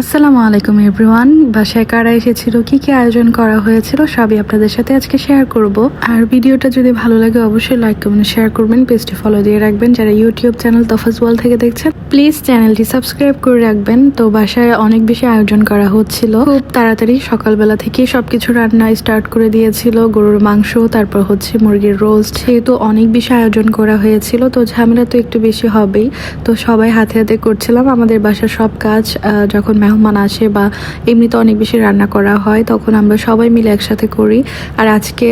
আসসালামু আলাইকুম এভরিওয়ান। বাসায় কারা এসেছিল, কি কি আয়োজন করা হয়েছিল সবই আপনাদের সাথে আজকে শেয়ার করব। আর ভিডিওটা যদি ভালো লাগে অবশ্যই লাইক কমেন্ট শেয়ার করবেন, পেজটি ফলো দিয়ে রাখবেন। যারা ইউটিউব চ্যানেল তফাজ ওয়াল থেকে দেখছেন প্লিজ চ্যানেলটি সাবস্ক্রাইব করে রাখবেন। তো বাসায় অনেক বেশি আয়োজন করা হচ্ছিল, খুব তাড়াতাড়ি সকালবেলা থেকে সবকিছু রান্না স্টার্ট করে দিয়েছিল। গরুর মাংস, তারপর হচ্ছে মুরগির রোস্ট, সেহেতু অনেক বেশি আয়োজন করা হয়েছিল। তো ঝামেলা তো একটু বেশি হবেই, তো সবাই হাতে হাতে করছিলাম। আমাদের বাসার সব কাজ যখন মেহমান আসে বা এমনিতে অনেক বেশি রান্না করা হয় তখন আমরা সবাই মিলে একসাথে করি। আর আজকে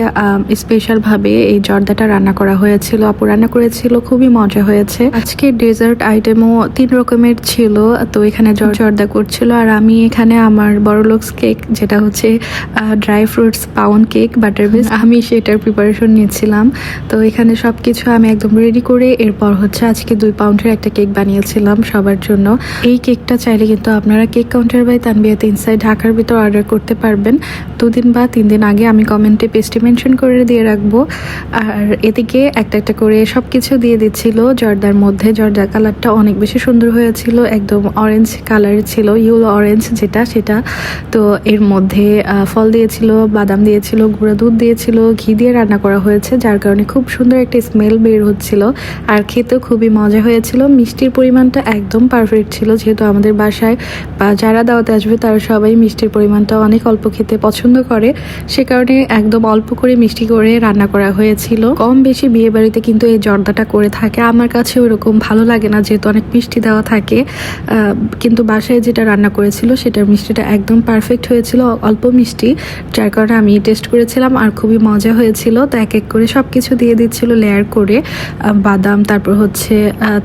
স্পেশালভাবে এই জর্দাটা রান্না করা হয়েছিল, আপু রান্না করেছিল, খুবই মজা হয়েছে। আজকে ডেজার্ট আইটেমও 3 রকমের ছিল। তো এখানে জর্দা করছিল, আর আমি এখানে আমার বড়লোকস কেক, যেটা হচ্ছে dry fruits pound cake butter base, আমি সেটার প্রিপারেশন নিয়েছিলাম। তো এখানে সব কিছু আমি একদম রেডি করে এরপর হচ্ছে আজকে 2 পাউন্ডের একটা কেক বানিয়েছিলাম সবার জন্য। এই কেকটা চাইলে কিন্তু আপনারা কেক কাউন্টার বাই তানবিয়াত ইনসাইড ঢাকার ভিতর অর্ডার করতে পারবেন। 2 দিন বা 3 দিন আগে আমি কমেন্টে পেজটি মেনশন করে দিয়ে রাখবো। আর এদিকে একটা একটা করে সব কিছু দিয়ে দিচ্ছিল জর্দার মধ্যে। জর্দার কালারটা অনেক বেশি সুন্দর হয়েছিল, একদম অরেঞ্জ কালারের ছিল, ইয়েলো অরেঞ্জ যেটা সেটা। তো এর মধ্যে ফল দিয়েছিল, বাদাম দিয়েছিল, গুঁড়া দুধ দিয়েছিল, ঘি দিয়ে রান্না করা হয়েছে, যার কারণে খুব সুন্দর একটা স্মেল বের হচ্ছিল। আর খেতেও খুবই মজা হয়েছিল। মিষ্টির পরিমাণটা একদম পারফেক্ট ছিল, যেহেতু আমাদের বাসায় বা যারা দাওয়াতে আসবে তারা সবাই মিষ্টির পরিমাণটা অনেক অল্প খেতে পছন্দ করে, সে কারণে একদম অল্প করে মিষ্টি করে রান্না করা হয়েছিল। কম বেশি বিয়ে বাড়িতে কিন্তু এই জর্দাটা করে থাকে, আমার কাছে ওরকম ভালো লাগে না যেহেতু অনেক মিষ্টি দেওয়া থাকে। কিন্তু বাসায় যেটা রান্না করেছিল সেটার মিষ্টিটা একদম পারফেক্ট হয়েছিল, অল্প মিষ্টি, যার কারণে আমি টেস্ট করেছিলাম আর খুবই মজা হয়েছিল। তো এক এক করে সব কিছু দিয়ে দিচ্ছিল লেয়ার করে। বাদাম, তারপর হচ্ছে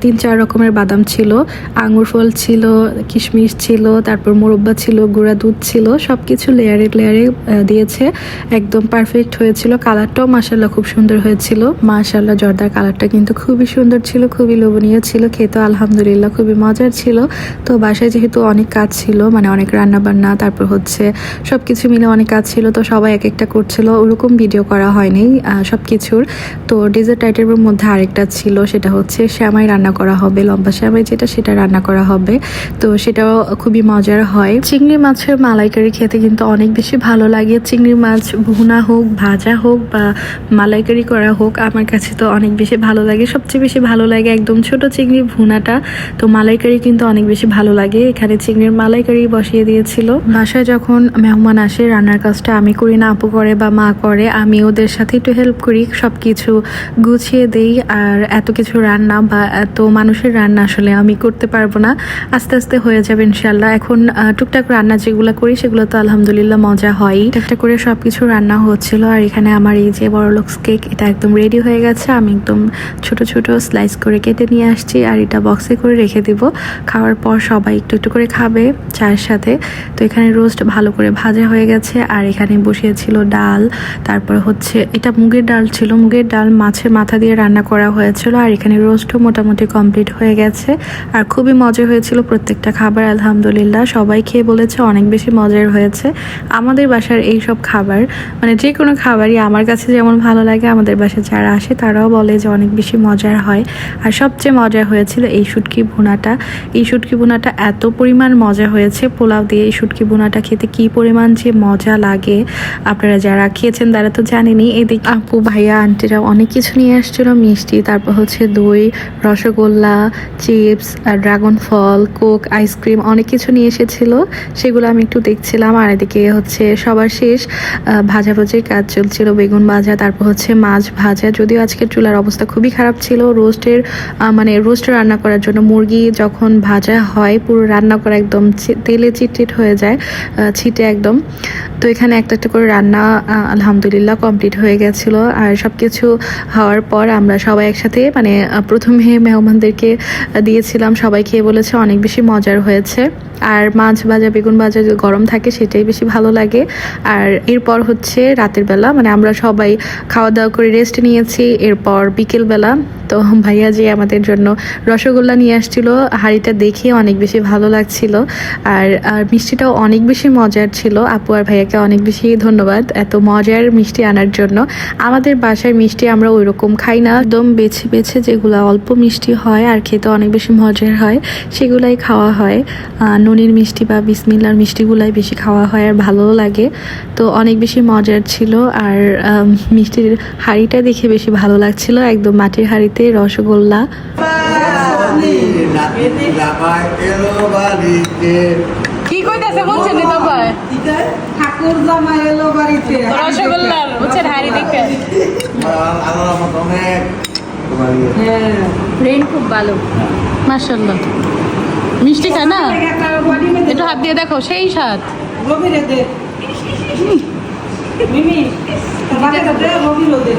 3-4 রকমের বাদাম ছিল, আঙুর ফল ছিল, কিশমিশ ছিল, তারপর মোরব্বা ছিল, গুঁড়া দুধ ছিল, সব কিছু লেয়ারে লেয়ারে দিয়েছে, একদম পারফেক্ট হয়েছিল। কালারটাও মাশাল্লাহ খুব সুন্দর হয়েছিল। মাশাল্লাহ জর্দার কালারটা কিন্তু খুবই সুন্দর ছিল, খুবই লোভনীয় ছিল, খেতে আলহামদুলিল্লাহ খুবই মজার ছিল। তো বাসায় যেহেতু অনেক কাজ ছিল, মানে অনেক রান্না বান্না, তারপর হচ্ছে সব কিছু মিলে অনেক কাজ ছিল, তো সবাই এক একটা করছিল, ওরকম ভিডিও করা হয়নি সব কিছুর। তো ডেজার্ট আইটেমের মধ্যে আরেকটা ছিল, সেটা হচ্ছে শ্যামাই রান্না করা হবে, লম্বা শ্যামাই যেটা, সেটা রান্না করা হবে। তো সেটাও খুবই মজার হয়। চিংড়ি মাছের মালাইকারি খেতে কিন্তু অনেক বেশি ভালো লাগে। চিংড়ি মাছ ভুনা হোক, ভাজা হোক বা মালাইকারি করা হোক, আমার কাছে তো অনেক বেশি ভালো লাগে। সবচেয়ে বেশি ভালো লাগে একদম ছোট চিংড়ি ভুনাটা। তো মালাইকারি কিন্তু অনেক বেশি ভালো লাগে। এখানে চিংড়ির মালাইকারি বসিয়ে দিয়েছিল। বাসায় যখন মেহমান আসে রান্নার কাজটা আমি করি না, আপু করে বা মা করে, আমি ওদের সাথে একটু হেল্প করি, সব কিছু গুছিয়ে দেই। আর এত কিছু রান্না বা এত মানুষের রান্না আসলে আমি করতে পারবো না, আস্তে আস্তে হয়ে যাবে ইনশাল্লাহ। এখন টুকটাক রান্না যেগুলো করি সেগুলো তো আলহামদুলিল্লাহ মজা হয়। একটা করে সবকিছু রান্না হচ্ছিল। আর এখানে আমার এই যে বড়লোকস কেক, এটা একদম রেডি হয়ে গেছে। আমি একদম ছোট ছোট স্লাইস করে কেটে নিয়ে আসছি, আর এটা বক্সে করে রেখে দিব। খাওয়ার পর সবাই একটু একটু করে খাবে চায়ের সাথে। তো এখানে রোস্ট ভালো করে ভাজা হয়ে গেছে, আর এখানে বসিয়েছিল ডাল, তারপর হচ্ছে এটা মুগের ডাল ছিল, মুগের ডাল মাছের মাথা দিয়ে রান্না করা হয়েছিল। আর এখানে রোস্টও মোটামুটি কমপ্লিট হয়ে গেছে, আর খুবই মজা হয়েছিল প্রত্যেকটা খাবার। আলহামদুলিল্লাহ সবাই খেয়ে বলেছে অনেক বেশি মজার হয়েছে। আমাদের বাসার এই সব খাবার, মানে যে কোনো খাবারই আমার কাছে যেমন ভালো লাগে, আমাদের বাসায় যারা আসে তারাও বলে যে অনেক বেশি মজার হয়। আর সবচেয়ে মজা হয়েছিল এই শুটকি ভুনাটা। এই শুটকি ভুনাটা এত পরিমাণ মজা হয়েছে, পোলাও দিয়ে এই শুটকি ভুনাটা খেতে কি পরিমাণ যে মজা লাগে, আপনারা যারা খেয়েছেন তারা তো জানেনই। এদিকে আপু ভাইয়া আন্টিরা অনেক কিছু নিয়ে আসছিল, মিষ্টি, তারপর হচ্ছে দই, রসগোল্লা, চিপস, ড্রাগন ফল, কোক, আইসক্রিম, অনেক কিছু নিয়ে এসেছিল, সেগুলো আমি একটু দেখছিলাম। আর এদিকে হচ্ছে সবার শেষ ভাজাভাজির কাজ চলছিল, বেগুন ভাজা, তারপর হচ্ছে মাছ ভাজা। যদিও আজকের চুলার অবস্থা খুবই খারাপ ছিল, মানে রোস্ট রান্না করার জন্য মুরগি যখন ভাজা হয় পুরো রান্না করা একদম তেলে চিটচিট হয়ে যায়, ছিটে একদম। তো এখানে একটা একটা করে রান্না আলহামদুলিল্লাহ কমপ্লিট হয়ে গেছিল। আর সব কিছু হওয়ার পর আমরা সবাই একসাথে, মানে প্রথমে মেহমানদেরকে দিয়েছিলাম, সবাই খেয়ে বলেছে অনেক বেশি মজার হয়েছে। আর মাছ ভাজা, বেগুন ভাজা যে গরম থাকে সেটাই বেশি ভালো লাগে। আর এরপর হচ্ছে রাতের বেলা, মানে আমরা সবাই খাওয়া দাওয়া করে রেস্ট নিয়েছি, এরপর বিকেলবেলা। তো ভাইয়া যে আমাদের জন্য রসগোল্লা নিয়ে আসছিল, হাঁড়িটা দেখে অনেক বেশি ভালো লাগছিল। আর মিষ্টিটাও অনেক বেশি মজার ছিল। আপু আর ভাইয়াকে অনেক বেশি ধন্যবাদ এত মজার মিষ্টি আনার জন্য। আমাদের বাসায় মিষ্টি আমরা ওই রকম খাই না, একদম বেছে বেছে যেগুলো অল্প মিষ্টি হয় আর খেতে অনেক বেশি মজার হয় সেগুলাই খাওয়া হয়। নুনির মিষ্টি বা বিসমিল্লার মিষ্টিগুলাই বেশি খাওয়া হয় আর ভালোও লাগে। তো অনেক বেশি মজার ছিল। আর মিষ্টির হাঁড়িটা দেখে বেশি ভালো লাগছিল, একদম মাটির হাঁড়িতে রসগোল্লা। কি কইতাছে বলছেন তো ভাই? ঠাকুর জামাই এলো বাড়িতে রসগোল্লার বুঝছেন হাড়ি দেখে ব্রেন খুব ভালো মাশাআল্লাহ। মিষ্টি খায় না, একটু হাত দিয়ে দেখো সেই স্বাদ। রবিরে দে মিমি বাবাকে দে রবিরে দে